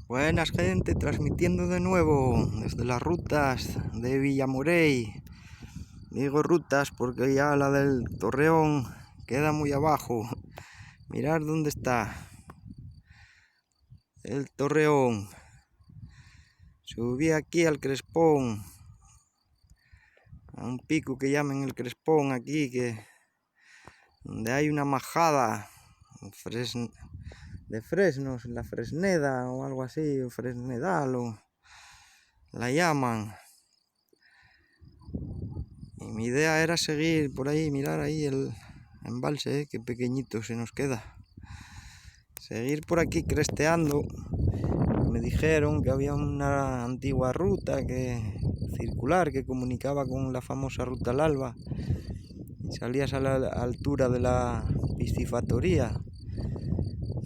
Buenas gente, transmitiendo de nuevo desde las rutas de Villamorey. Digo rutas porque ya la del Torreón queda muy abajo. Mirad dónde está el Torreón. Subí aquí al Crespón, a un pico que llaman el Crespón aquí, donde hay una majada de fresnos, la Fresneda o algo así, o Fresnedal o la llaman. Y mi idea era seguir por ahí, mirar ahí el embalse, que pequeñito se nos queda. Seguir por aquí cresteando. Me dijeron que había una antigua ruta circular que comunicaba con la famosa ruta al Alba. Y salías a la altura de la piscifactoría.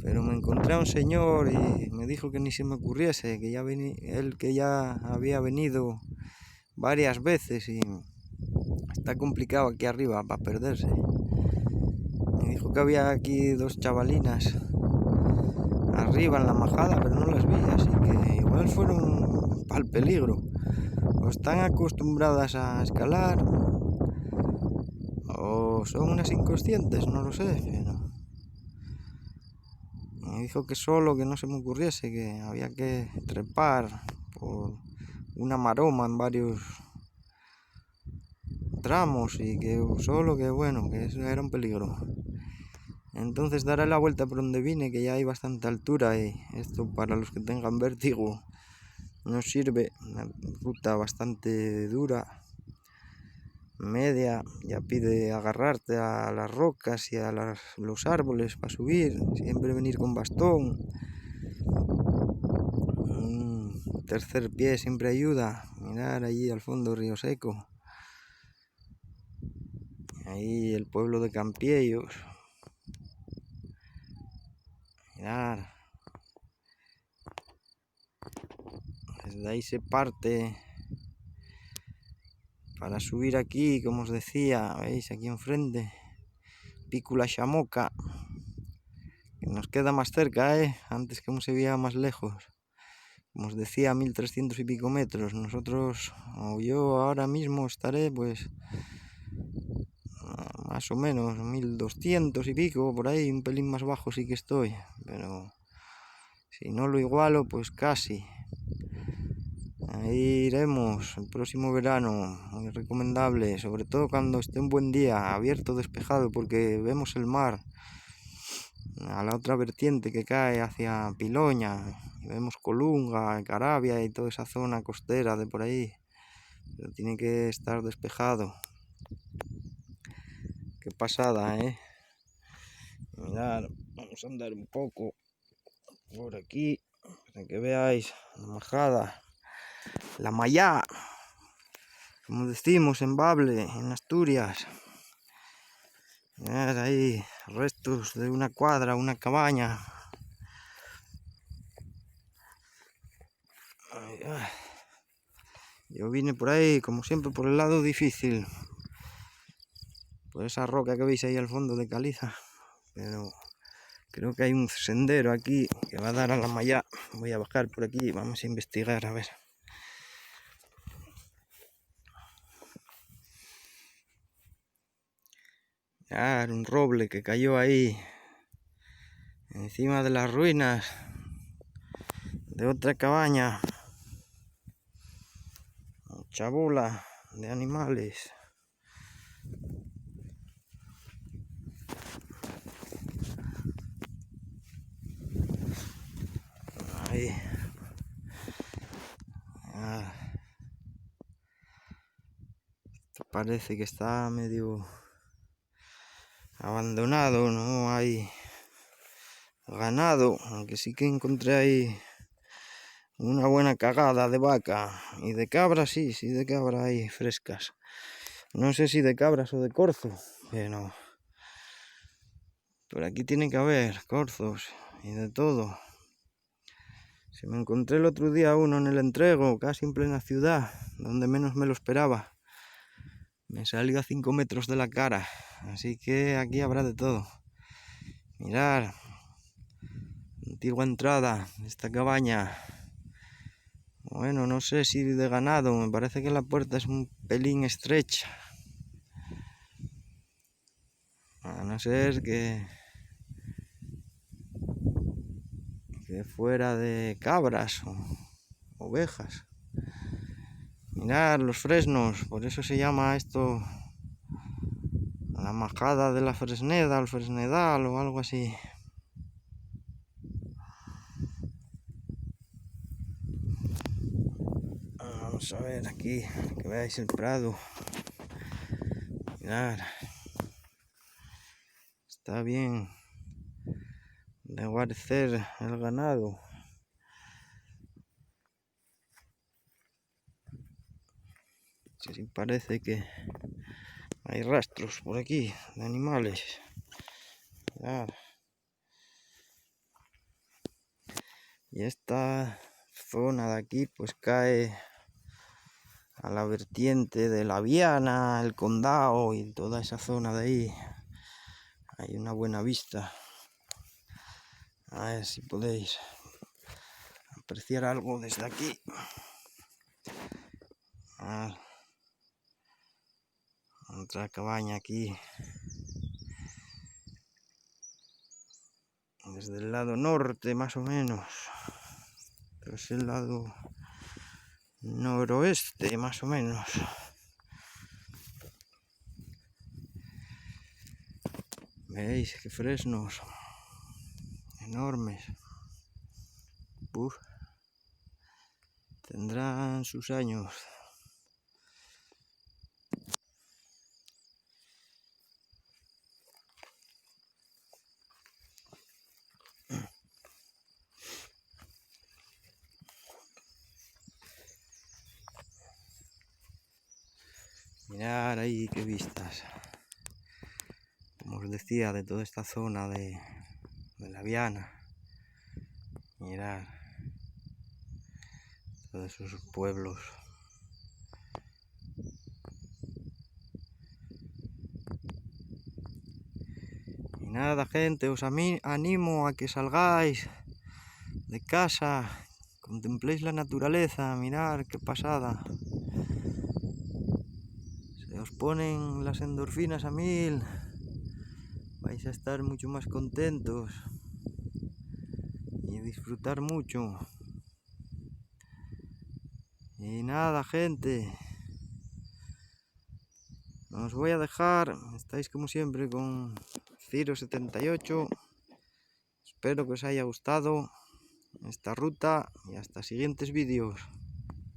Pero me encontré a un señor y me dijo que ni se me ocurriese, que él que ya había venido varias veces y está complicado aquí arriba para perderse. Me dijo que había aquí dos chavalinas arriba en la majada, pero no las vi, así que igual fueron para el peligro. O están acostumbradas a escalar, o son unas inconscientes, no lo sé. Pero me dijo que no se me ocurriese, que había que trepar por una maroma en varios tramos y que bueno, que eso era un peligro. Entonces daré la vuelta por donde vine, que ya hay bastante altura y esto para los que tengan vértigo nos sirve. Una ruta bastante dura, media, ya pide agarrarte a las rocas y a los árboles para subir, siempre venir con bastón. Un tercer pie siempre ayuda. Mirar allí al fondo Río Seco, ahí el pueblo de Campiellos. Mirar, desde ahí se parte para subir aquí, como os decía, veis aquí enfrente, Pico La Chamoca, que nos queda más cerca, antes que se veía más lejos. Como os decía, 1300 y pico metros. Nosotros, o yo ahora mismo estaré pues más o menos 1200 y pico, por ahí, un pelín más bajo sí que estoy, pero si no lo igualo, pues casi. Ahí iremos el próximo verano, muy recomendable, sobre todo cuando esté un buen día, abierto, despejado, porque vemos el mar a la otra vertiente que cae hacia Piloña, y vemos Colunga, Caravia y toda esa zona costera de por ahí, pero tiene que estar despejado. Qué pasada, Mirad, vamos a andar un poco por aquí para que veáis la majada, la mayá, como decimos en Bable, en Asturias. Mirad ahí restos de una cuadra, una cabaña. Yo vine por ahí, como siempre, por el lado difícil, por esa roca que veis ahí al fondo de caliza, pero creo que hay un sendero aquí que va a dar a la mayá. Voy a bajar por aquí y vamos a investigar, a ver. Mirad, un roble que cayó ahí encima de las ruinas de otra cabaña, chabola de animales. Ahí. Esto parece que está medio abandonado, no hay ganado, aunque sí que encontré ahí una buena cagada de vaca y de cabra, sí de cabra hay frescas. No sé si de cabras o de corzo, pero por aquí tiene que haber corzos y de todo. Se me encontré el otro día uno en el entrego, casi en plena ciudad, donde menos me lo esperaba. Me salió a 5 metros de la cara, así que aquí habrá de todo. Mirad, antigua entrada de esta cabaña. Bueno, no sé si de ganado, me parece que la puerta es un pelín estrecha. A no ser que fuera de cabras o ovejas. Mirad los fresnos, por eso se llama esto la majada de la Fresneda, el Fresnedal o algo así. Vamos a ver aquí, que veáis el prado. Mirad, está bien de guarecer el ganado. Sí, parece que hay rastros por aquí de animales. Mirad. Y esta zona de aquí pues cae a la vertiente de la Viana, el Condado y toda esa zona de ahí. Hay una buena vista. A ver si podéis apreciar algo desde aquí. Otra cabaña aquí. Desde el lado norte más o menos. Pero es el lado noroeste más o menos. ¿Veis qué fresnos? Enormes. Uf. Tendrán sus años. Mirad ahí qué vistas. Como os decía, de toda esta zona de la Viana. Mirad todos esos pueblos. Y nada, gente, os animo a que salgáis de casa, contempléis la naturaleza, mirad qué pasada. Se os ponen las endorfinas a 1000, vais a estar mucho más contentos y disfrutar mucho. Y nada, gente, os voy a dejar, estáis como siempre con Ciro78. Espero que os haya gustado esta ruta y hasta siguientes vídeos.